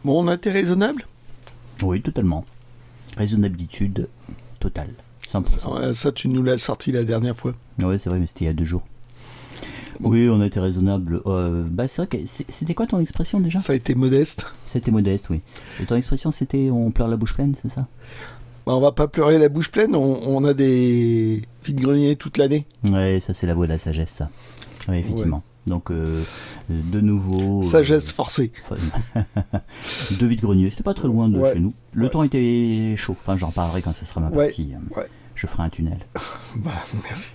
Bon, on a été raisonnable. Oui, totalement. Raisonnabilité totale. 100%. Ouais, ça, tu nous l'as sorti la dernière fois. Oui, c'est vrai, mais c'était il y a 2 jours. Bon. Oui, on a été raisonnable. C'est vrai que c'était quoi ton expression déjà? Ça a été modeste. C'était modeste, oui. Et ton expression, c'était on pleure la bouche pleine, c'est ça? Bah, on va pas pleurer la bouche pleine, on a des vides-greniers toute l'année. Oui, ça c'est la voie de la sagesse, ça. Oui, effectivement. Ouais. Donc, de nouveau... Sagesse forcée. 2 vides-greniers, c'était pas très loin de chez nous. Le Ouais. temps était chaud. Enfin, j'en parlerai quand ce sera ma partie. Ouais. Je ferai un tunnel. Bah, merci.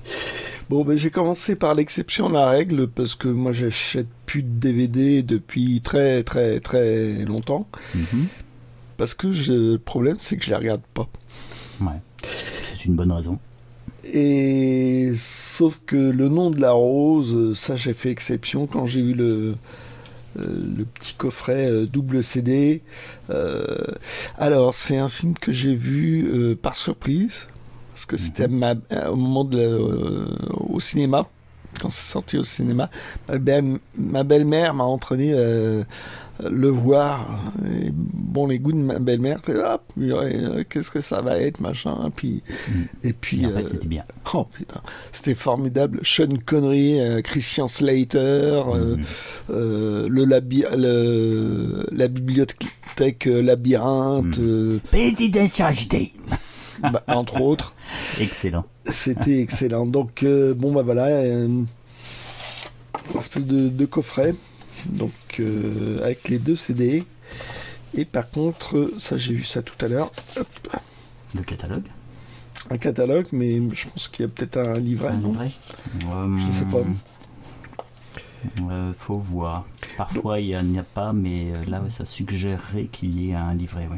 Bon, ben, j'ai commencé par l'exception de la règle, parce que moi, j'achète plus de DVD depuis très, très, très longtemps. Parce que le problème, c'est que je les regarde pas. Ouais, c'est une bonne raison. Et sauf que Le Nom de la Rose, ça, j'ai fait exception quand j'ai eu le petit coffret double CD. Alors, c'est un film que j'ai vu par surprise, parce que c'était au moment au cinéma, quand c'est sorti au cinéma. Ma belle-mère m'a entraîné le voir. Et bon, les goûts de ma belle-mère, hop, qu'est-ce que ça va être, machin. Et puis, en fait, c'était bien. Oh putain, c'était formidable. Sean Connery, Christian Slater, la bibliothèque labyrinthe. Petite insurgité. Bah, entre autres. Excellent. C'était excellent. Donc, bon, bah voilà, une espèce de coffret. Donc, avec les 2 CD. Et par contre, ça, j'ai vu ça tout à l'heure. Hop. Le catalogue. Un catalogue, mais je pense qu'il y a peut-être un livret. Un livret Je sais pas. Faut voir. Parfois, il n'y a pas, mais là, ça suggérerait qu'il y ait un livret, oui.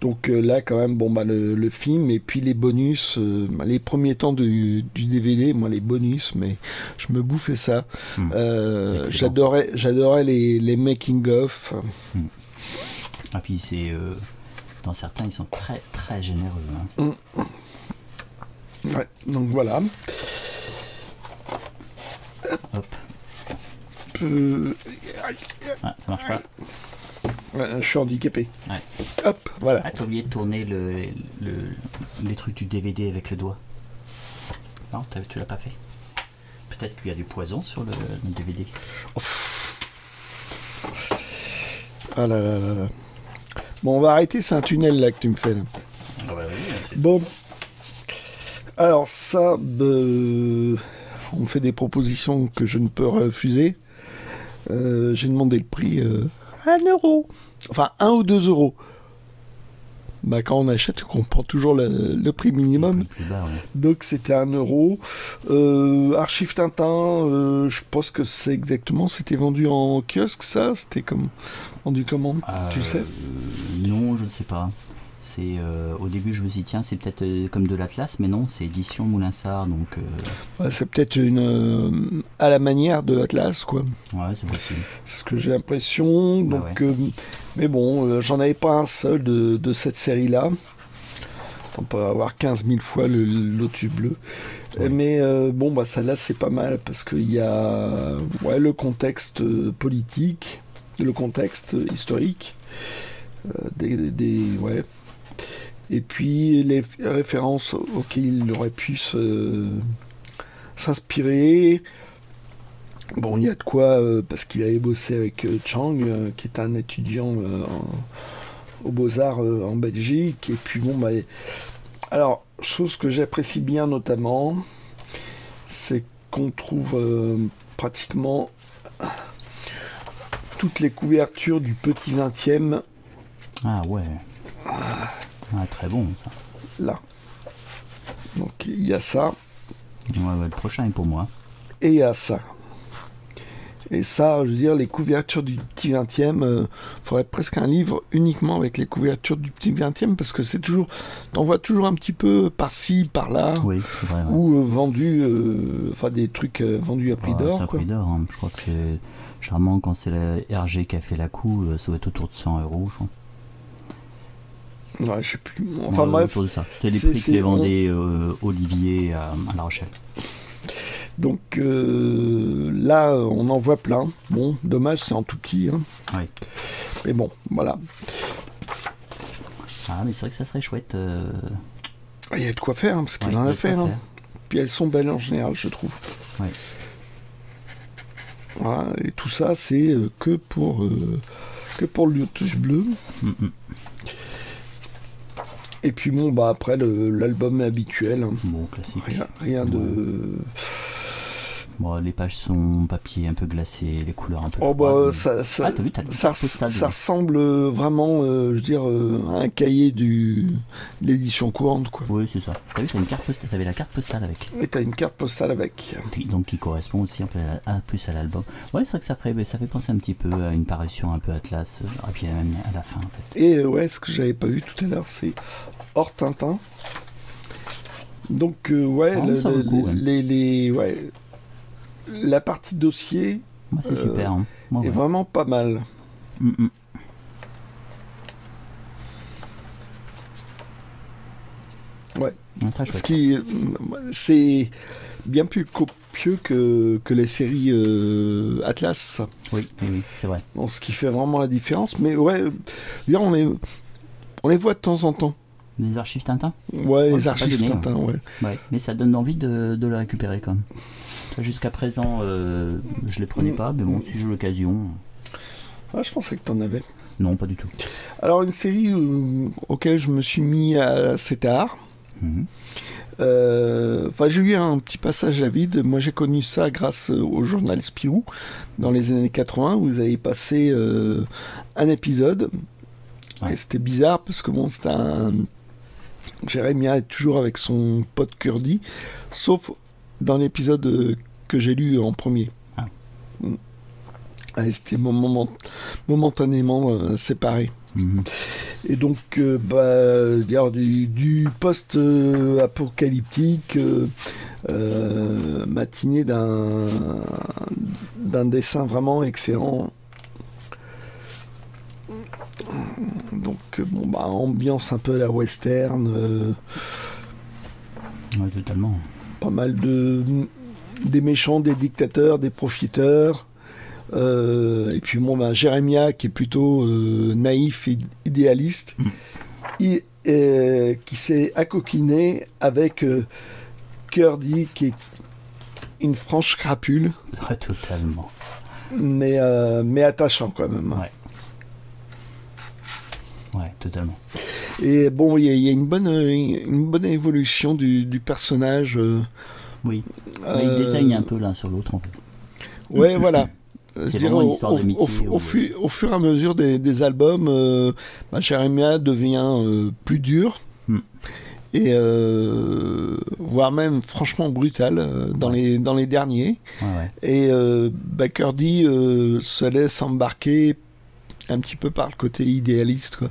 Donc là, quand même, bon, bah, le film, et puis les bonus, les premiers temps du DVD, moi, les bonus, mais je me bouffais ça. J'adorais les making-of. Ah, puis c'est... dans certains, ils sont très, très généreux. Hein. Ouais, donc voilà. Hop. Ah, ça marche pas. Ouais, je suis handicapé. Ouais. Hop, voilà. Ah, t'as oublié de tourner les trucs du DVD avec le doigt. Non, tu l'as pas fait. Peut-être qu'il y a du poison sur le DVD. Ah là là là là. Bon, on va arrêter, c'est un tunnel là que tu me fais. Là. Ah bah oui, bon. Alors ça, on me fait des propositions que je ne peux refuser. J'ai demandé le prix 1 euro. Enfin, 1 ou 2 euros. Bah, quand on achète, on prend toujours le prix minimum. Plus bas, ouais. Donc c'était 1 euro. Archive Tintin, je pense que c'est exactement. C'était vendu en kiosque, ça. C'était vendu comment, tu sais? Non, je ne sais pas. C'est au début je me suis dit tiens c'est peut-être comme de l'Atlas, mais non, c'est édition Moulinsart, donc ouais, c'est peut-être à la manière de l'Atlas, quoi. Ouais, c'est possible. C'est ce que j'ai l'impression. Donc, ouais. Mais bon, j'en avais pas un seul de cette série-là. On peut avoir 15 000 fois le Lotus Bleu. Ouais. Mais bon, bah celle-là c'est pas mal parce qu'il y a le contexte politique, le contexte historique, ouais. Et puis les références auxquelles il aurait pu s'inspirer. Bon, il y a de quoi, parce qu'il avait bossé avec Chang, qui est un étudiant aux Beaux-Arts en Belgique. Et puis bon, bah, alors, chose que j'apprécie bien notamment, c'est qu'on trouve pratiquement toutes les couvertures du petit 20e. Ah ouais. Ah, très bon ça. Là. Donc il y a ça. Ouais, le prochain est pour moi. Et il y a ça. Et ça, je veux dire, les couvertures du petit 20e, faudrait presque un livre uniquement avec les couvertures du petit 20e, parce que c'est toujours, t'en vois toujours un petit peu par-ci, par-là, oui, c'est vrai, ouais. Ou vendus, enfin des trucs vendus à prix d'or. C'est à prix d'or, hein. Je crois que c'est, généralement quand c'est la RG qui a fait la coup, ça va être autour de 100 €, je crois. Ouais, je sais plus. Enfin bref. C'était les prix que les vendait Olivier à La Rochelle. Donc là, on en voit plein. Bon, dommage, c'est en tout petit. Hein. Oui. Mais bon, voilà. Ah, mais c'est vrai que ça serait chouette. Il y a de quoi faire, hein, parce qu'il Ouais, en il y a a de fait. quoi Hein. faire. Puis elles sont belles en général, je trouve. Oui. Voilà, et tout ça, c'est que pour le Lotus bleu. Mm-mm. Et puis bon, bah après l'album habituel. Hein. Bon, classique. Rien de. Bon, les pages sont papier un peu glacé, les couleurs un peu Oh froides. bah ça, Ah, t'as vu, t'as le ça, postal, ça oui. ressemble vraiment, je veux dire, à un cahier de l'édition courante, quoi. Oui, c'est ça. T'as vu, t'as une carte postale. T'avais la carte postale avec. Et t'as une carte postale avec. Donc qui correspond aussi un peu plus à l'album. Ouais, c'est vrai que ça fait penser un petit peu à une parution un peu Atlas, et puis même à la fin en fait. Et ouais, ce que j'avais pas vu tout à l'heure, c'est hors Tintin. Donc ouais, Ah, ça vaut le coup, ouais. ouais, la partie dossier Moi, c'est super. Hein. Moi, est ouais. vraiment pas mal. Mm-mm. Ouais. Très Ce chouette. qui, c'est bien plus copieux que les séries Atlas. Oui, oui, oui, c'est vrai. Bon, ce qui fait vraiment la différence. Mais ouais, d'ailleurs, on les voit de temps en temps. Les archives Tintin. Ouais, les c'est pas archives donné, Tintin, ouais. Ouais, mais ça donne envie de le récupérer quand même. Jusqu'à présent, je les prenais pas, mais bon, si j'ai l'occasion. Ah, je pensais que t'en avais. Non, pas du tout. Alors, une série auquel je me suis mis assez tard. Mhm. Enfin, j'ai eu un petit passage à vide. Moi, j'ai connu ça grâce au journal Spirou dans les années 80 où vous avez passé un épisode. Ouais. Et c'était bizarre parce que bon, c'était un. Jérémia est toujours avec son pote Kurdi, sauf dans l'épisode que j'ai lu en premier. Ah. Et c'était momentanément séparés. Mhm. Et donc, dire du post-apocalyptique, matinée d'un dessin vraiment excellent. Donc, ambiance un peu à la western, Ouais, totalement. pas mal des méchants, des dictateurs, des profiteurs. Et puis Jérémia qui est plutôt naïf et idéaliste, qui s'est accoquiné avec Kurdi qui est une franche crapule, Ouais, totalement. mais attachant quand même. Ouais. Ouais, totalement. Et bon, il y a une bonne évolution du personnage. Oui. Mais ils déteignent un peu l'un sur l'autre en fait. Ouais, voilà. C'est Je dirais, vraiment une histoire d'amitié. au fur et à mesure des albums, Jérémia devient plus dur. Et voire même franchement brutal dans les derniers. Ouais. Et Kurdi se laisse embarquer un petit peu par le côté idéaliste, quoi.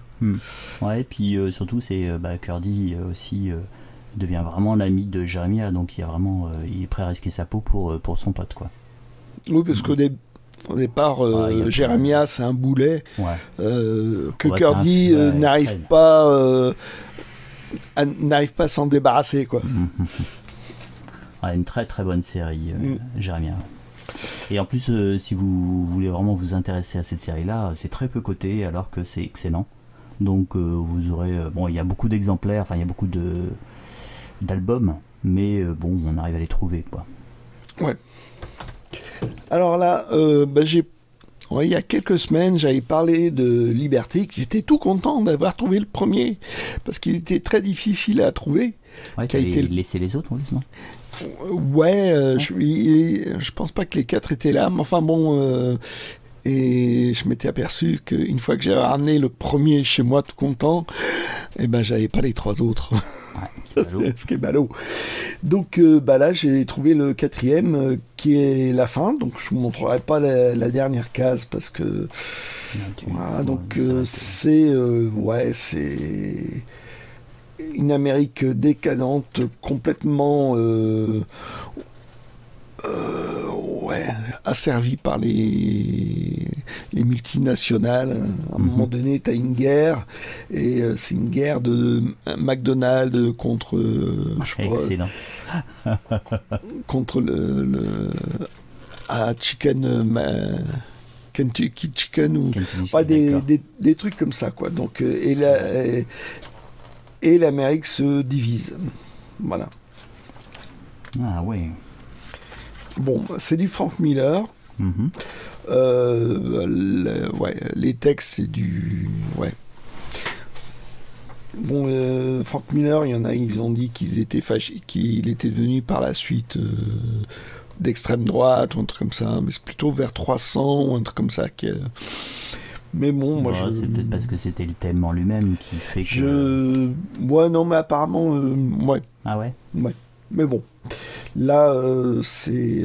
Ouais, et puis surtout c'est Kurdi aussi devient vraiment l'ami de Jérémia, donc il est prêt à risquer sa peau pour son pote, quoi. Oui, parce qu'au départ, Jérémia c'est un boulet, que Kurdi n'arrive pas à s'en débarrasser, quoi. Ouais, une très très bonne série, Jérémia. Et en plus, si vous voulez vraiment vous intéresser à cette série-là, c'est très peu coté alors que c'est excellent. Donc vous aurez... il y a beaucoup d'exemplaires, enfin il y a beaucoup d'albums, mais on arrive à les trouver, quoi. Ouais. Alors là, il y a quelques semaines, j'avais parlé de Liberty. J'étais tout content d'avoir trouvé le premier, parce qu'il était très difficile à trouver. Ouais, tu as laissé les autres, non? Ouais, je pense pas que les 4 étaient là, mais enfin bon... et je m'étais aperçu qu'une fois que j'avais ramené le premier chez moi tout content, j'avais pas les 3 autres. Ouais, ce qui est ballot. Donc là, j'ai trouvé le 4e qui est la fin. Donc je vous montrerai pas la dernière case parce que c'est une Amérique décadente, complètement ouais, asservi par les multinationales. À un moment donné, tu as une guerre, et c'est une guerre de McDonald's contre, Excellent. contre Kentucky Chicken, ou Kentucky, des trucs comme ça, quoi. Donc, et l'Amérique se divise. Voilà. Ah ouais. Bon, c'est du Frank Miller. Mhm. Les textes, c'est du... Ouais. Bon, Frank Miller, il y en a, ils ont dit qu'ils étaient fâchés, qu'il était devenu par la suite d'extrême droite, ou un truc comme ça, mais c'est plutôt vers 300, ou un truc comme ça. Mais bon, moi, C'est peut-être parce que c'était le thème en lui-même qui fait que... Ouais, non, mais apparemment, ouais. Ah ouais? Ouais. Mais bon, là, c'est...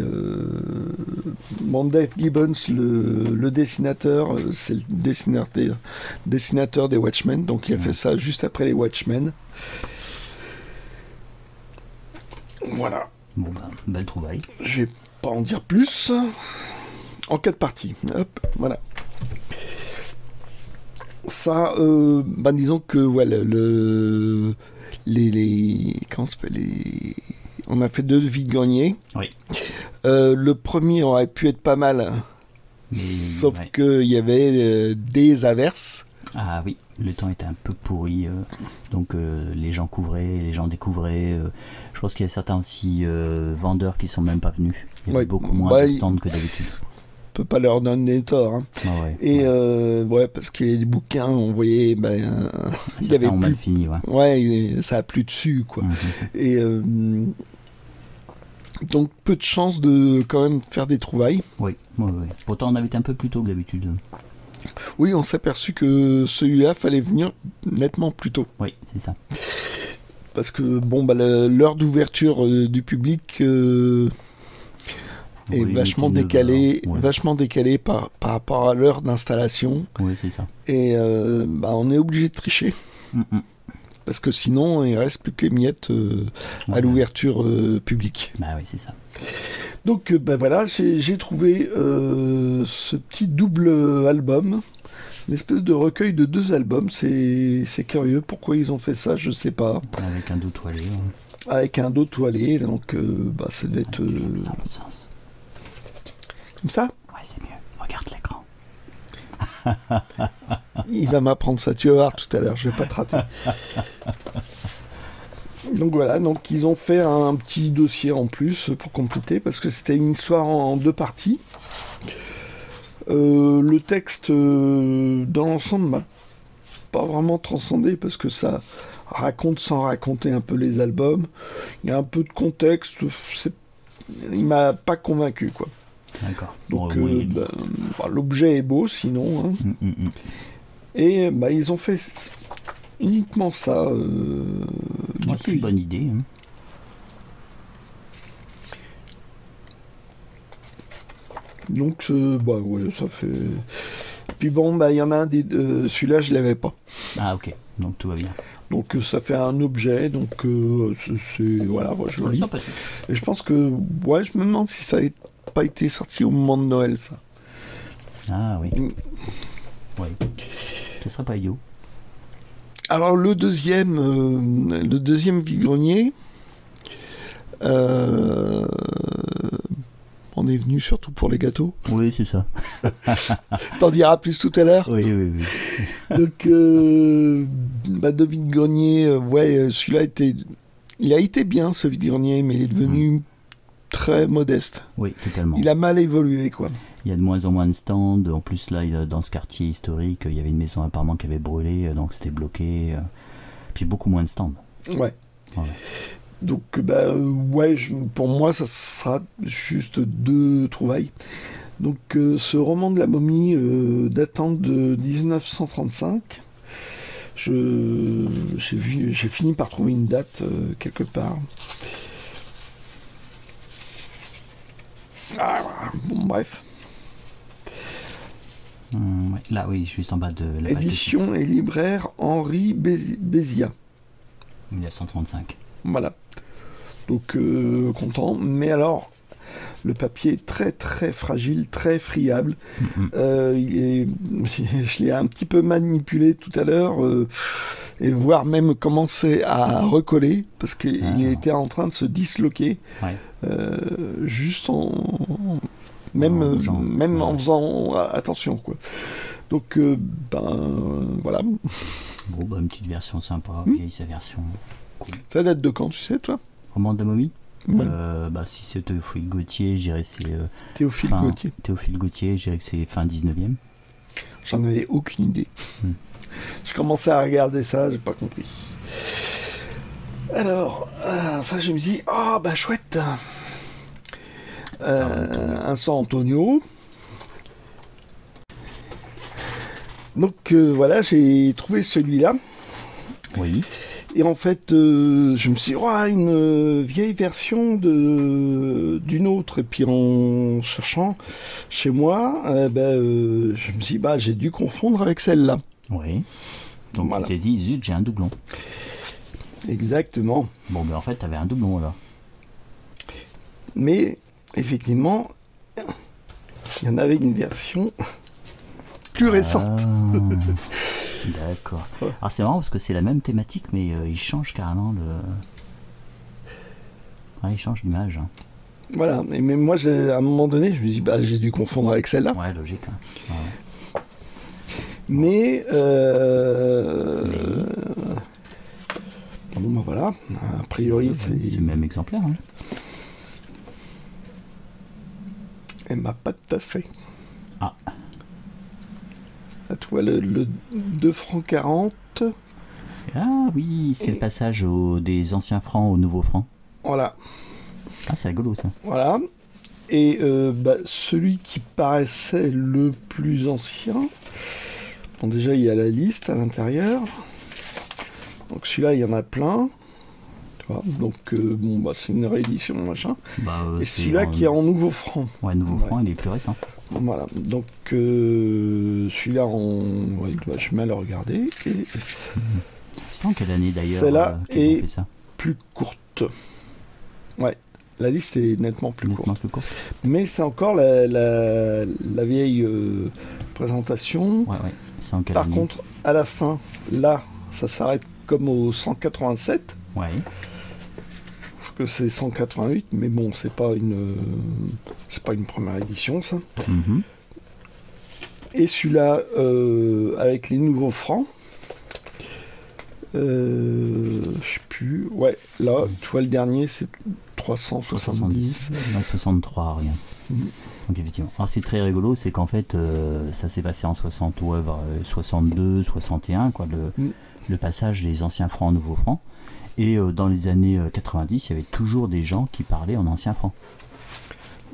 Bon, Dave Gibbons, le dessinateur, c'est le dessinateur des Watchmen, donc il a fait ça juste après les Watchmen. Voilà. Bon, bah, belle trouvaille. Je vais pas en dire plus. En 4 parties. Hop, voilà. Ça, disons que, ouais, comment ça s'appelle, on a fait 2 vide-greniers. Oui. Le premier aurait pu être pas mal, sauf qu'il y avait des averses. Ah oui, le temps était un peu pourri, donc les gens couvraient, les gens découvraient. Je pense qu'il y a certains aussi vendeurs qui sont même pas venus. Il y avait beaucoup moins de stands que d'habitude. On peut pas leur donner tort. Hein. Ah ouais, et parce qu'il y a des bouquins, on voyait, il y avait plus... mal fini, ouais, ça a plus dessus, quoi. Et donc peu de chances de quand même faire des trouvailles. Oui. Pourtant on avait été un peu plus tôt que d'habitude. Oui, on s'est aperçu que celui-là fallait venir nettement plus tôt. Oui, c'est ça. Parce que bon, l'heure d'ouverture du public est vachement décalée, vachement décalée par rapport à l'heure d'installation. Oui, c'est ça. Et on est obligé de tricher. Parce que sinon, il reste plus que les miettes à l'ouverture publique. Bah oui, c'est ça. Donc, voilà, j'ai trouvé ce petit double album, une espèce de recueil de 2 albums. C'est curieux. Pourquoi ils ont fait ça, je sais pas. Avec un dos toilé. Avec un dos toilé, donc ça devait être... Dans l'autre sens. Comme ça ? Ouais, c'est mieux. Regarde l'écran. Il va m'apprendre ça, tu vas voir tout à l'heure, je vais pas te rater. Donc voilà, donc ils ont fait un petit dossier en plus pour compléter, parce que c'était une histoire en 2 parties. Le texte, dans l'ensemble, m'a pas vraiment transcendé, parce que ça raconte sans raconter un peu les albums. Il y a un peu de contexte, il m'a pas convaincu, quoi. D'accord. Donc l'objet est beau, sinon. Hein. Et ils ont fait uniquement ça. C'est une bonne idée. Hein. Donc, ça fait... Puis bon, il y en a un celui-là, je l'avais pas. Ah, ok. Donc, tout va bien. Donc, ça fait un objet. Donc, c'est... Voilà, joli. Et je pense que... Ouais, je me demande si ça n'a pas été sorti au moment de Noël, ça. Ah, oui. Oui. Ce serait pas idiot. Alors, le deuxième vide-grenier... On est venu surtout pour les gâteaux. Oui, c'est ça. T'en diras plus tout à l'heure. Oui. Donc, de vide-grenier, celui-là il a été bien, ce vide-grenier, mais il est devenu très modeste. Oui, totalement. Il a mal évolué, quoi. Il y a de moins en moins de stands. En plus, là, dans ce quartier historique, il y avait une maison apparemment qui avait brûlé, donc c'était bloqué. Puis beaucoup moins de stands. Ouais. Donc, pour moi, ça sera juste 2 trouvailles. Donc, ce roman de la momie datant de 1935, j'ai fini par trouver une date quelque part. Bon, bref. Là, oui, juste en bas de la Édition et libraire Henri Bézia. 1935. Voilà. Donc, content. Mais alors, Le papier est très très fragile, très friable. Je l'ai un petit peu manipulé tout à l'heure, et voire même commencé à recoller, parce qu'il était en train de se disloquer, juste même en faisant attention, quoi. Donc, voilà. Bon, bah, une petite version sympa, vieille sa version. Cool. Ça date de quand, tu sais, toi? Roman de la momie? Ouais. Bah, si c'est Théophile Gautier, je dirais c'est... Théophile Gautier, je dirais que c'est fin 19e. J'en avais aucune idée. Je commençais à regarder ça, j'ai pas compris. Alors, ça, je me dis, oh, bah, chouette. Un San Antonio. Donc, voilà, j'ai trouvé celui-là. Oui. Et en fait, je me suis dit, une vieille version d'une autre. Et puis en cherchant chez moi, je me suis dit, j'ai dû confondre avec celle-là. Oui. Donc voilà. Tu t'es dit, zut, j'ai un doublon. Exactement. Bon, en fait, tu avais un doublon alors. Mais, effectivement, il y en avait une version plus récente. D'accord. Alors c'est marrant parce que c'est la même thématique, mais il change carrément il change l'image. Voilà, mais moi, à un moment donné, je me dis, j'ai dû confondre avec celle-là. Ouais, logique. Mais, bon, voilà, a priori, c'est le même exemplaire. Elle m'a pas tout à fait. Ah. Là, tu vois, le 2 francs 40. Ah oui, c'est le passage des anciens francs aux nouveaux francs. Voilà. Ah, c'est rigolo ça. Voilà. Et celui qui paraissait le plus ancien, bon, déjà il y a la liste à l'intérieur. Donc celui-là, il y en a plein. Tu vois, donc c'est une réédition, machin. Et celui-là qui est en nouveau franc. Ouais, nouveau franc, il est plus récent. Voilà, donc celui-là, je mets à le regarder. Et... C'est en quelle année d'ailleurs celle-là est fait ça plus courte. Ouais, la liste est nettement plus courte. Mais c'est encore la vieille présentation. Ouais. C'est en quelle Par année? contre, à la fin, là, ça s'arrête comme au 187. Ouais. Que c'est 188, mais bon, c'est pas une première édition, ça. Et celui-là, avec les nouveaux francs, je sais plus, ouais, là, tu vois, le dernier, c'est 370. 63, rien. Donc effectivement. Alors c'est très rigolo, c'est qu'en fait, ça s'est passé en 62, 61, quoi, le passage des anciens francs aux nouveaux francs. Et dans les années 90, il y avait toujours des gens qui parlaient en ancien franc.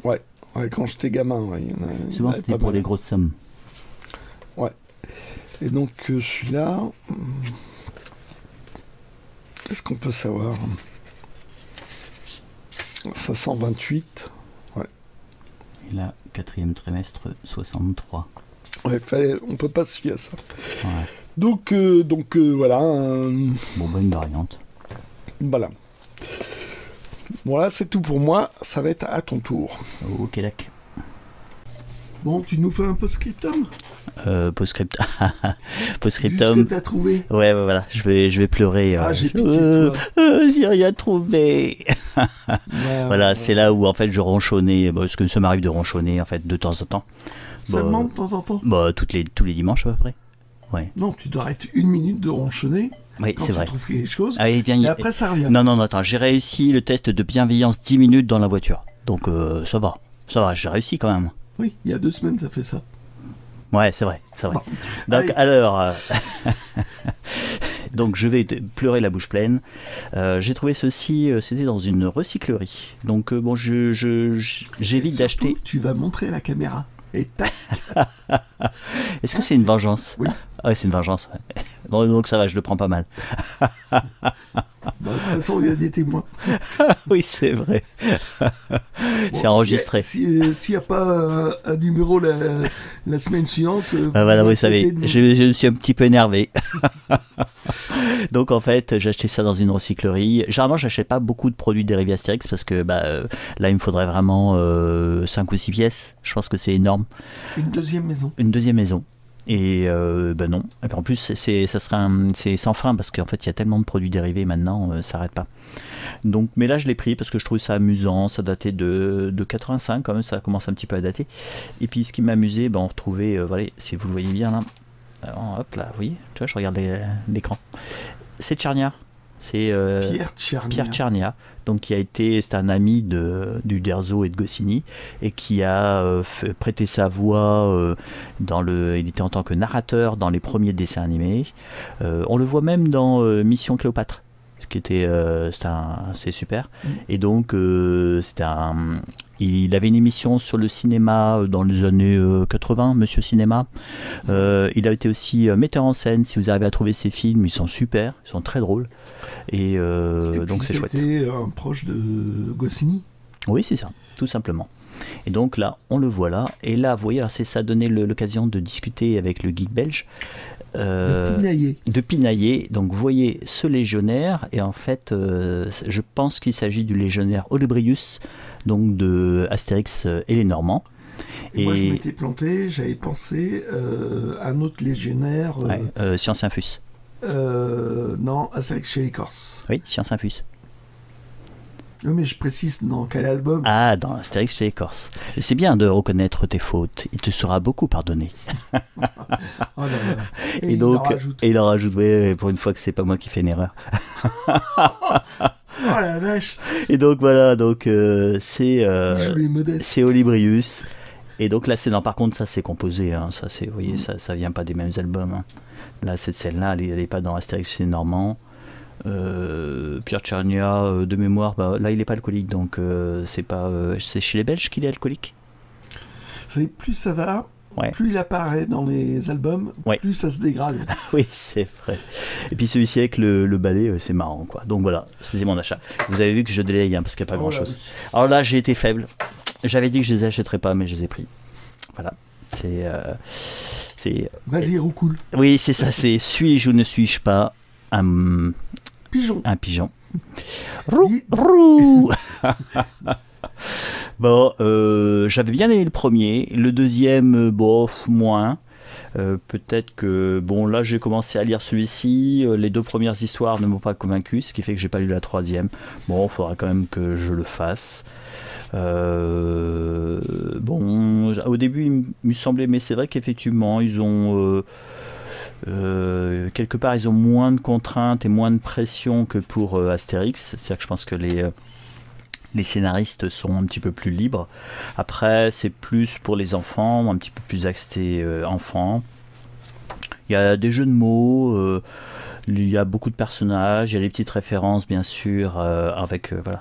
Ouais, quand j'étais gamin, souvent c'était pour les grosses sommes. Ouais. Et donc celui-là, qu'est-ce qu'on peut savoir? 528. Ouais. Et là, 4e trimestre, 63. Ouais, on peut pas se fier à ça. Ouais. Donc voilà. Une variante. Voilà. Voilà, c'est tout pour moi. Ça va être à ton tour. Ok, d'accord. Bon, tu nous fais un post-scriptum Post-scriptum. Juste que t'as trouvé. Ouais, voilà. Je vais pleurer. J'ai pitié de toi. J'ai rien trouvé. Voilà, c'est là où en fait je ronchonnais. Parce que ça m'arrive de ronchonner en fait de temps en temps. Seulement de temps en temps. Tous les dimanches à peu près. Ouais. Non, tu dois arrêter 1 minute de ronchonner. Oui, quand c'est tu vrai. trouves quelque chose, et après ça revient. Non, attends, j'ai réussi le test de bienveillance 10 minutes dans la voiture. Donc ça va, j'ai réussi quand même. Oui, il y a 2 semaines, ça fait ça. Ouais, c'est vrai. Bon. Donc alors, donc je vais pleurer la bouche pleine. J'ai trouvé ceci, c'était dans une recyclerie. Donc j'évite d'acheter. Tu vas montrer à la caméra. Et tac. Est-ce que c'est une vengeance? Oui. Ah, c'est une vengeance. Bon, donc ça va, je le prends pas mal. Bah, de toute façon, il y a des témoins. Oui, c'est vrai. Bon, C'est enregistré. S'il n'y a pas un numéro la semaine suivante, Voilà, vous savez, inquiétez de nous. je me suis un petit peu énervé. Donc en fait, j'ai acheté ça dans une recyclerie. Généralement, j'achète pas beaucoup de produits dérivés Astérix parce que là, il me faudrait vraiment 5 ou 6 pièces. Je pense que c'est énorme. Une deuxième maison. Une deuxième maison. Et non. Et puis en plus, c'est sans fin parce qu'en fait, il y a tellement de produits dérivés maintenant, ça n'arrête pas. Donc, mais là, je l'ai pris parce que je trouvais ça amusant. Ça datait de 85 quand même, ça commence un petit peu à dater. Et puis, ce qui m'amusait, on retrouvait, voilà, si vous le voyez bien là. Alors, hop là, oui, tu vois, je regarde l'écran. C'est Tchernia. C'est Pierre Tchernia, donc c'est un ami d'Uderzo et de Goscinny, et qui a prêté sa voix il était en tant que narrateur dans les premiers dessins animés. On le voit même dans Mission Cléopâtre, ce qui était c'est super. Et donc il avait une émission sur le cinéma dans les années 80, Monsieur Cinéma. Il a été aussi metteur en scène. Si vous arrivez à trouver ses films, ils sont super, ils sont très drôles. Et donc c'est chouette. C'était un proche de Goscinny. Oui, c'est ça, tout simplement. Et donc là, on le voit là. Et là, vous voyez, alors ça a donné l'occasion de discuter avec le geek belge. De pinailler. Donc vous voyez ce légionnaire, et en fait je pense qu'il s'agit du légionnaire Olybrius, donc de Astérix et les Normands. Et moi je m'étais planté, j'avais pensé à un autre légionnaire. Science Infus. Non, Astérix chez les Corses. Oui, Science Infus. Oui, mais je précise dans quel album. Ah, dans Astérix chez les Corses. C'est bien de reconnaître tes fautes, il te sera beaucoup pardonné. Oh là là. Et donc, il en rajoute, oui, pour une fois que c'est pas moi qui fais une erreur. Oh la vache. Et donc voilà, c'est Olybrius. Et donc là, par contre, ça c'est composé, hein, ça c'est, vous voyez, ça vient pas des mêmes albums. Hein. Là, cette scène-là, elle est pas dans Astérix chez les Normands. Pierre Tchernia, de mémoire, là il est pas alcoolique, donc c'est chez les Belges qu'il est alcoolique. Plus ça va, plus il apparaît dans les albums, plus ça se dégrade. Oui, c'est vrai. Et puis celui-ci avec le balai, c'est marrant, quoi. Donc voilà, c'était mon achat. Vous avez vu que je délaye, hein, parce qu'il n'y a pas grand-chose. Oui. Alors là, j'ai été faible. J'avais dit que je les achèterais pas, mais je les ai pris. Voilà. Vas-y, roucoule. Oui, c'est ça. C'est suis-je ou ne suis-je pas un pigeon. Roux. Bon, j'avais bien aimé le premier. Le deuxième, moins. Peut-être que là j'ai commencé à lire celui-ci, les 2 premières histoires ne m'ont pas convaincu, ce qui fait que j'ai pas lu la 3e. Il faudra quand même que je le fasse. Au début il me semblait, mais c'est vrai qu'effectivement ils ont quelque part ils ont moins de contraintes et moins de pression que pour Astérix. C'est-à-dire que je pense que les scénaristes sont un petit peu plus libres. Après, c'est plus pour les enfants, un petit peu plus axé enfants. Il y a des jeux de mots, il y a beaucoup de personnages, il y a des petites références, bien sûr, avec... voilà.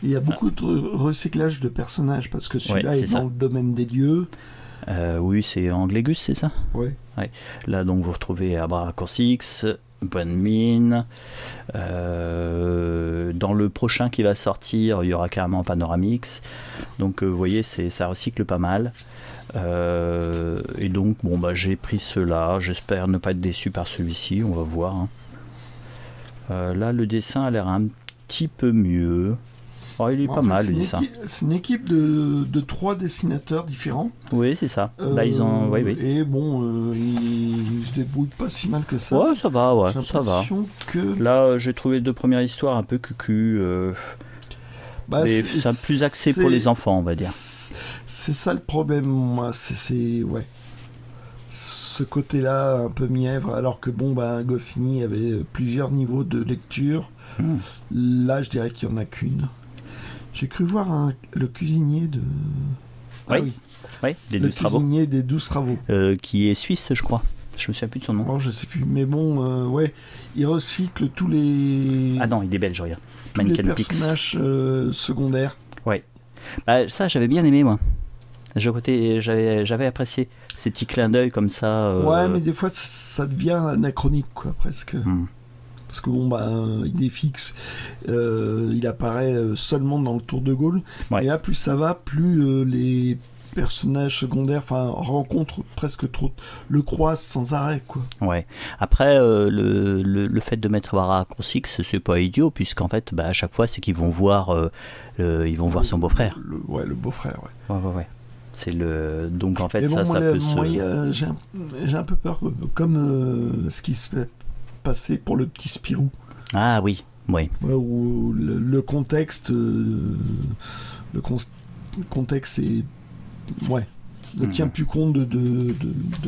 Il y a beaucoup de recyclage de personnages, parce que celui-là est dans le domaine des dieux. Oui, c'est Anglégus, c'est ça ? Oui. Ouais. Là, donc, vous retrouvez Abracorsix, Bonne Mine. Dans le prochain qui va sortir, il y aura carrément Panoramix. Donc, vous voyez, ça recycle pas mal. Et donc, j'ai pris ceux-là. J'espère ne pas être déçu par celui-ci. On va voir. Hein. Là, le dessin a l'air un petit peu mieux. Il est pas mal, le dessin. C'est une équipe de 3 dessinateurs différents. Oui, c'est ça. Là, ils ont... Oui. Et ils se débrouillent pas si mal que ça. Ouais, ça va, ça va. Que... Là, j'ai trouvé 2 premières histoires un peu cucu. Mais c'est plus axé pour les enfants, on va dire. C'est ça le problème, moi. Ouais. Ce côté-là, un peu mièvre, alors que Goscinny avait plusieurs niveaux de lecture. Là, je dirais qu'il n'y en a qu'une. J'ai cru voir le cuisinier de... Oui, des 12 travaux. Le cuisinier des 12 travaux. Qui est suisse, je crois. Je me souviens plus de son nom. Oh, je sais plus. Mais il recycle tous les... Ah non, il est belge, regarde. Tous les personnages secondaires. Ouais. Ça, j'avais bien aimé, moi. J'avais apprécié ces petits clins d'œil comme ça. Ouais, mais des fois, ça devient anachronique, quoi, presque. Parce que bon, il est fixe, il apparaît seulement dans le Tour de Gaulle. Ouais. Et là, plus ça va, plus les personnages secondaires rencontrent presque trop, le croisent sans arrêt, quoi. Ouais. Après, le fait de mettre un raccourci, c'est pas idiot, puisqu'en fait, à chaque fois, c'est qu'ils vont voir, voir son beau-frère. Le beau-frère, ouais. Ouais. C'est le... Donc en fait, mais bon, ça peut se... j'ai un peu peur, comme ce qui se fait passer pour le petit Spirou. Ah oui, oui. Où le contexte, contexte est... Ouais. Ne tient plus compte de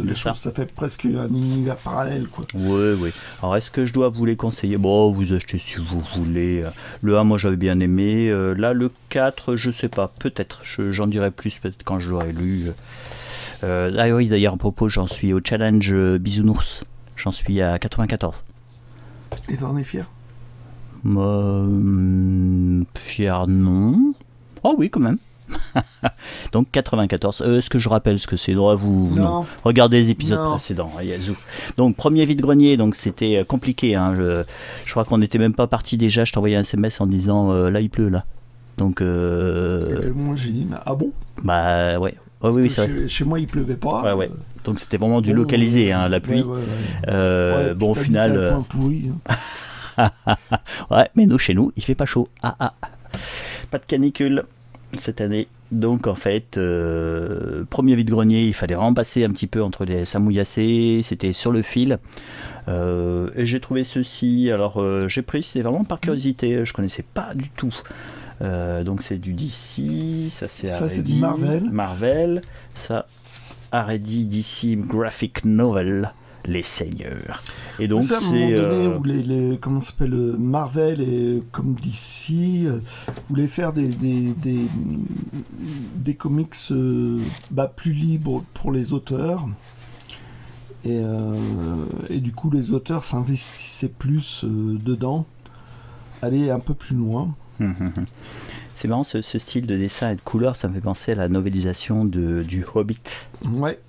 la chose. Ça fait presque un univers parallèle, quoi. Oui. Alors, est-ce que je dois vous les conseiller? Bon, vous achetez si vous voulez. Le 1, moi, j'avais bien aimé. Là, le 4, je sais pas. Peut-être. J'en dirai plus peut-être quand je l'aurai lu. Ah oui, d'ailleurs, à propos, j'en suis au challenge Bisounours. J'en suis à 94. Et t'en es fier? Fier, non. Oh oui, quand même. Donc 94. Est-ce que je rappelle ce que c'est? Non. Regardez les épisodes précédents. Donc premier vide-grenier, donc c'était compliqué. Hein, je crois qu'on n'était même pas parti déjà. Je t'envoyais un SMS en disant là il pleut là. Donc. Moi j'ai dit ah bon? Bah ouais. Oh, oui, c'est vrai. Chez moi il pleuvait pas. Ouais. Donc c'était vraiment du localisé, hein, la pluie. Ouais, bon au final. Un point pourri, hein. Ouais, mais chez nous il fait pas chaud. Pas de canicule cette année. Donc en fait, premier vide-grenier, il fallait vraiment passer un petit peu entre les samouillassés, c'était sur le fil. Et j'ai trouvé ceci, alors j'ai pris, c'était vraiment par curiosité, je connaissais pas du tout. Donc c'est du DC, ça c'est du Marvel, ça Aredi DC Graphic Novel. Les Seigneurs. Et donc c'est à un moment donné où les comment ça s'appelle, Marvel et comme DC voulaient faire des comics plus libres pour les auteurs et du coup les auteurs s'investissaient plus dedans, aller un peu plus loin. C'est marrant ce style de dessin et de couleur, ça me fait penser à la novélisation du Hobbit. Ouais.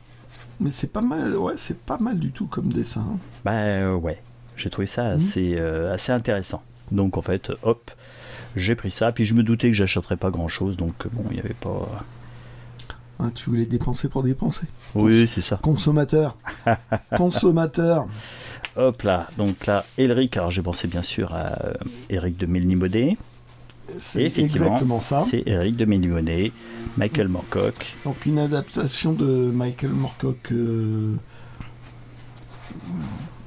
Mais c'est pas mal, c'est pas mal du tout comme dessin. Ouais, j'ai trouvé ça assez intéressant. Donc en fait, hop, j'ai pris ça. Puis je me doutais que j'achèterais pas grand chose, donc bon, il n'y avait pas. Tu voulais dépenser pour dépenser. Oui, c'est ça. Consommateur. Hop là, donc là, Elric. Alors j'ai pensé bien sûr à Éric de Ménilmonnet. C'est exactement ça. C'est Éric de Ménilmonnet, Michael Moorcock. Donc une adaptation de Michael Moorcock.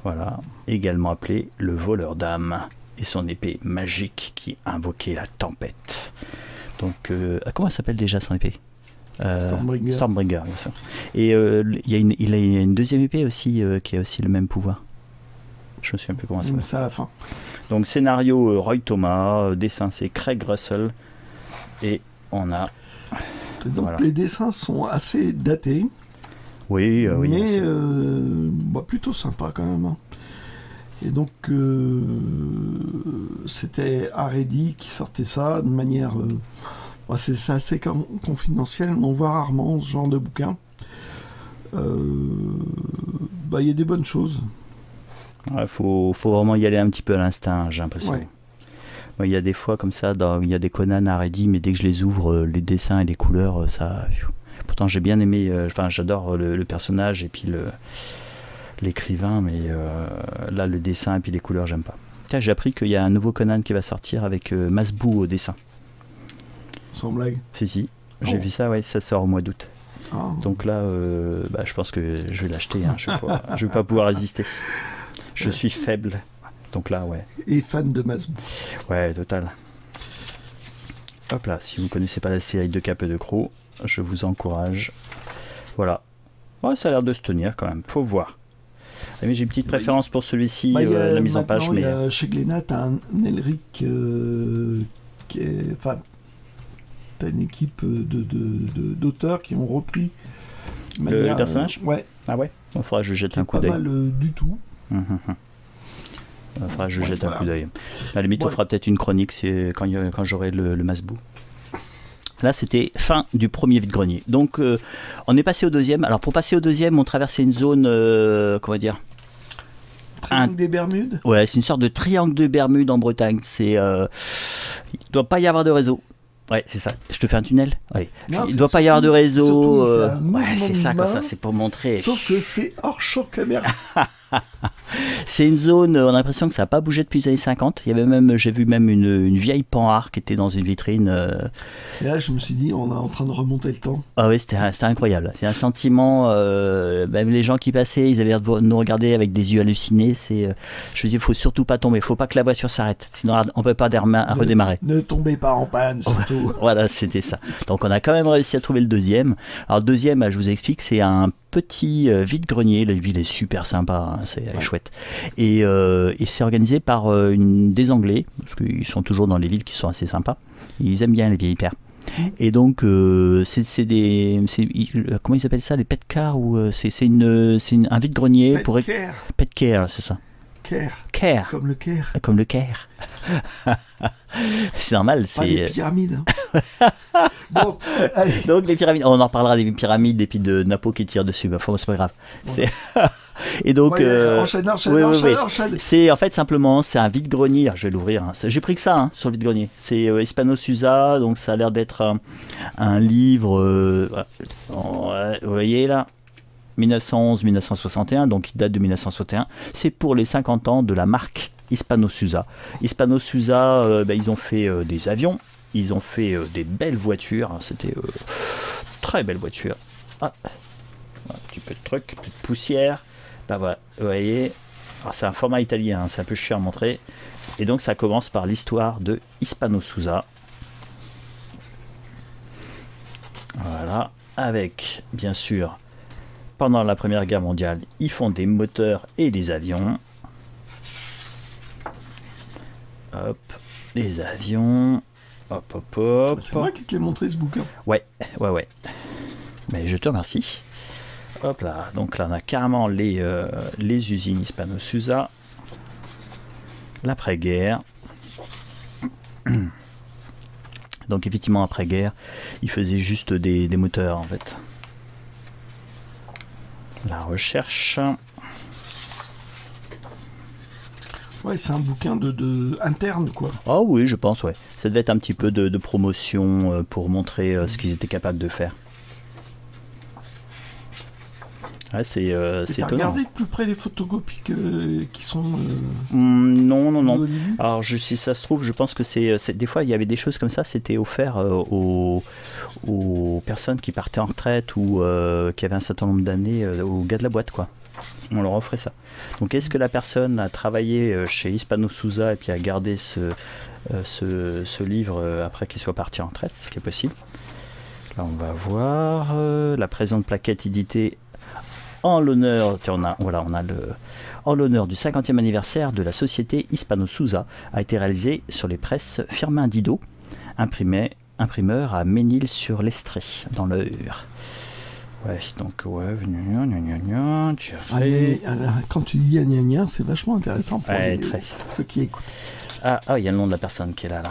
Voilà, également appelé Le Voleur d'âme et son épée magique qui invoquait la tempête. Donc, comment elle s'appelle déjà son épée? Stormbringer, bien sûr. Et il a une deuxième épée aussi qui a aussi le même pouvoir. Je me souviens plus comment ça s'appelle. C'est à la fin. Donc scénario Roy Thomas, dessin c'est Craig Russell et on a. Voilà. Les dessins sont assez datés. Oui, mais plutôt sympa quand même. Hein. Et donc c'était Aredi qui sortait ça de manière. C'est assez confidentiel, on voit rarement ce genre de bouquin. Il y a des bonnes choses. Il faut vraiment y aller un petit peu à l'instinct, j'ai l'impression. Ouais. Il y a des fois comme ça, il y a des Conan Aredi, mais dès que je les ouvre, les dessins et les couleurs, ça. Pourtant, j'ai bien aimé. J'adore le personnage et puis l'écrivain, mais là, le dessin et puis les couleurs, j'aime pas. Tiens, j'ai appris qu'il y a un nouveau Conan qui va sortir avec Masbou au dessin. Sans blague. Si. J'ai vu ça, ça sort au mois d'août. Oh. Donc là, je pense que je vais l'acheter. Hein. Je vais pas pouvoir résister. Je suis faible. Donc là, ouais. Et fan de Masbou. Ouais, total. Hop là, si vous connaissez pas la série de Cap et de Croc, je vous encourage. Voilà. Ouais, ça a l'air de se tenir quand même. Faut voir. Mais j'ai une petite préférence pour celui-ci, la mise en page. Mais chez Glénat, t'as un Elric qui est. Enfin, t'as une équipe d'auteurs qui ont repris. Le personnage. Ouais. Ah ouais. Il faudra que je jette un coup d'œil. Pas mal du tout. Il faudra que je jette un coup d'œil. À la limite, on fera peut-être une chronique quand j'aurai le Masbou. Là, c'était fin du premier vide-grenier. Donc, on est passé au deuxième. Alors, pour passer au deuxième, on traversait une zone, comment dire, Triangle des Bermudes. Ouais, c'est une sorte de triangle de Bermudes en Bretagne. Il ne doit pas y avoir de réseau. Ouais, c'est ça. Je te fais un tunnel. Ouais. Non, Il ne doit pas y avoir de réseau. Ouais, c'est ça, comme ça. C'est pour montrer. Sauf que c'est hors champ caméra. C'est une zone, on a l'impression que ça n'a pas bougé depuis les années 50. Il y avait même, j'ai vu même une vieille panhard qui était dans une vitrine. Et là, je me suis dit, on est en train de remonter le temps. Ah oui, c'était incroyable. C'est un sentiment, même les gens qui passaient, ils avaient l'air de nous regarder avec des yeux hallucinés. Je me dis, il faut surtout pas tomber, il faut pas que la voiture s'arrête. Sinon, on peut pas redémarrer. Ne tombez pas en panne, surtout. Voilà, c'était ça. Donc, on a quand même réussi à trouver le deuxième. Alors, le deuxième, je vous explique, c'est un petit vide-grenier. La ville est super sympa, hein, c'est chouette. Et c'est organisé par des Anglais, parce qu'ils sont toujours dans les villes qui sont assez sympas. Ils aiment bien les vieilles paires. Et donc, c'est des. Comment ils appellent ça, les pet cars ou c'est un vide-grenier pour. Pet care, c'est ça. Care. Comme le care. Comme le care. C'est normal. Pas les pyramides. Bon, allez. Donc les pyramides, on en reparlera des pyramides et puis de Napo qui tire dessus. Enfin, c'est pas grave. Ouais. Et donc, enchaîne. C'est en fait simplement, c'est un vide-grenier. Je vais l'ouvrir. Hein. J'ai pris que ça hein, sur le vide-grenier. C'est Hispano Suiza, donc ça a l'air d'être un livre. Vous voyez là. 1911-1961, donc il date de 1961. C'est pour les 50 ans de la marque Hispano Suiza. Hispano Suiza, ils ont fait des avions, ils ont fait des belles voitures. C'était très belles voitures. Ah, un petit peu de truc, un peu de poussière. Là, voilà, vous voyez. C'est un format italien, hein, c'est un peu chiant à montrer. Et donc ça commence par l'histoire de Hispano Suiza. Voilà, avec bien sûr. Pendant la Première Guerre mondiale, ils font des moteurs et des avions. Hop, les avions. Hop. C'est moi qui te l'ai montré ce bouquin. Ouais. Mais je te remercie. Hop là, donc là on a carrément les usines Hispano Suiza. L'après-guerre. Donc effectivement après-guerre, ils faisaient juste des moteurs en fait. La recherche. Ouais, c'est un bouquin de interne, quoi. Ah oui, je pense, ouais. Ça devait être un petit peu de promotion pour montrer ce qu'ils étaient capables de faire. Ouais, c'est étonnant. Regardez de plus près les photocopies qui sont... Non. Alors, si ça se trouve, je pense que des fois, il y avait des choses comme ça, c'était offert aux personnes qui partaient en retraite ou qui avaient un certain nombre d'années, aux gars de la boîte, quoi. On leur offrait ça. Donc, est-ce que la personne a travaillé chez Hispano Suiza et puis a gardé ce livre après qu'il soit parti en retraite, ce qui est possible. Là, on va voir la présente plaquette éditée en l'honneur, en l'honneur du 50e anniversaire de la société Hispano Suiza, a été réalisée sur les presses Firmin Didot, imprimeur à Ménil-sur-l'Estrée, dans l'Eure. Ouais, donc quand tu dis gna, c'est vachement intéressant pour ceux qui écoutent. Ah, il y a le nom de la personne qui est là.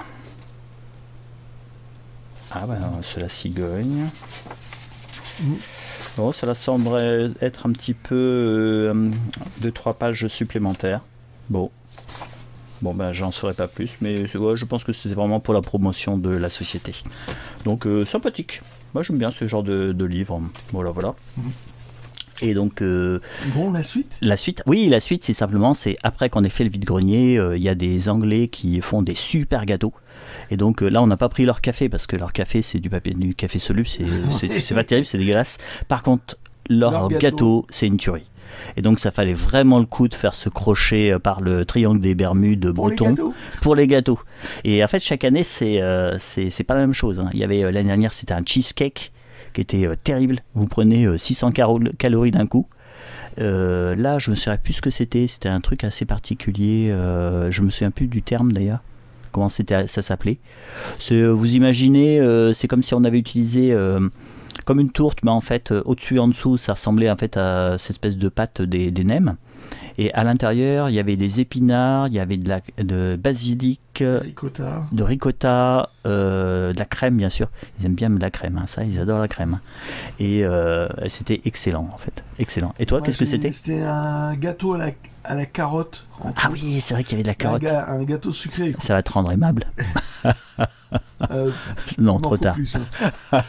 Ah bah non, c'est la cigogne. Bon, ça semblerait être un petit peu 2-3 pages supplémentaires. Bon, ben j'en saurais pas plus, mais je pense que c'est vraiment pour la promotion de la société. Donc sympathique. Moi j'aime bien ce genre de livre. Voilà. Et donc bon, la suite. La suite, c'est simplement, après qu'on ait fait le vide-grenier, il y a des Anglais qui font des super gâteaux. Et donc là, on n'a pas pris leur café parce que leur café, c'est du café soluble, c'est pas terrible, c'est dégueulasse. Par contre, leur gâteau, c'est une tuerie. Et donc, ça fallait vraiment le coup de faire ce crochet par le triangle des Bermudes breton pour les gâteaux. Et en fait, chaque année, c'est pas la même chose. Hein. Il y avait l'année dernière, c'était un cheesecake qui était terrible. Vous prenez 600 calories d'un coup. Là, je me souviens plus ce que c'était. C'était un truc assez particulier. Je me souviens plus du terme d'ailleurs. Comment ça s'appelait. Vous imaginez, c'est comme si on avait utilisé comme une tourte, mais en fait, au-dessus et en dessous, ça ressemblait en fait à cette espèce de pâte des nems. Et à l'intérieur, il y avait des épinards, il y avait de basilic, Ricotta. de ricotta, de la crème bien sûr. Ils aiment bien la crème, hein, ça, ils adorent la crème. Et c'était excellent en fait, excellent. Et toi, qu'est-ce que c'était? C'était un gâteau à la carotte. Ah oui, c'est vrai qu'il y avait de la carotte. Un gâteau sucré. Ça va te rendre aimable. Non, trop tard. Plus, hein.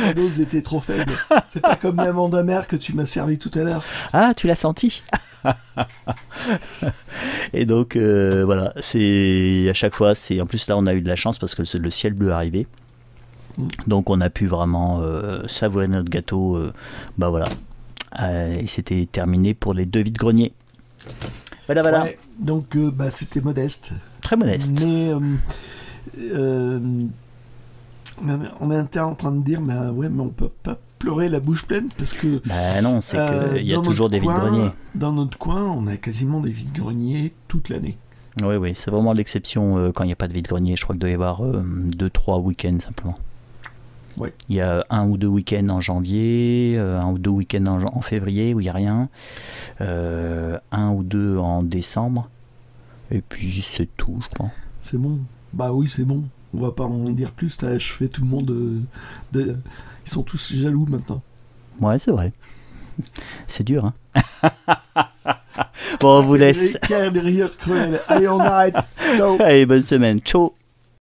La dose était trop faible. C'est pas comme l'amande amère que tu m'as servi tout à l'heure. Ah, tu l'as senti? Et donc voilà, c'est à chaque fois, c'est en plus là on a eu de la chance parce que le ciel bleu est arrivé. Donc on a pu vraiment savourer notre gâteau. Bah voilà. Et c'était terminé pour les 2 vides-greniers. Voilà, voilà. Ouais, donc c'était modeste. Très modeste. Mais on est en train de dire, mais on peut pas pleurer la bouche pleine parce que. Bah non, c'est qu'il y a toujours des vides-greniers. Dans notre coin, on a quasiment des vides-greniers toute l'année. Oui, oui, c'est vraiment l'exception quand il n'y a pas de vide-grenier. Je crois qu'il doit y avoir 2-3 week-ends simplement. Ouais. Il y a 1 ou 2 week-ends en janvier, 1 ou 2 week-ends en février où il n'y a rien, 1 ou 2 en décembre, et puis c'est tout, je crois. C'est bon. Bah oui, c'est bon. On va pas en dire plus, t'as achevé tout le monde. Ils sont tous jaloux maintenant. Ouais, c'est vrai. C'est dur, hein. Bon, on vous laisse. Quel rire cruel. Allez, on arrête. Ciao. Allez, bonne semaine. Ciao.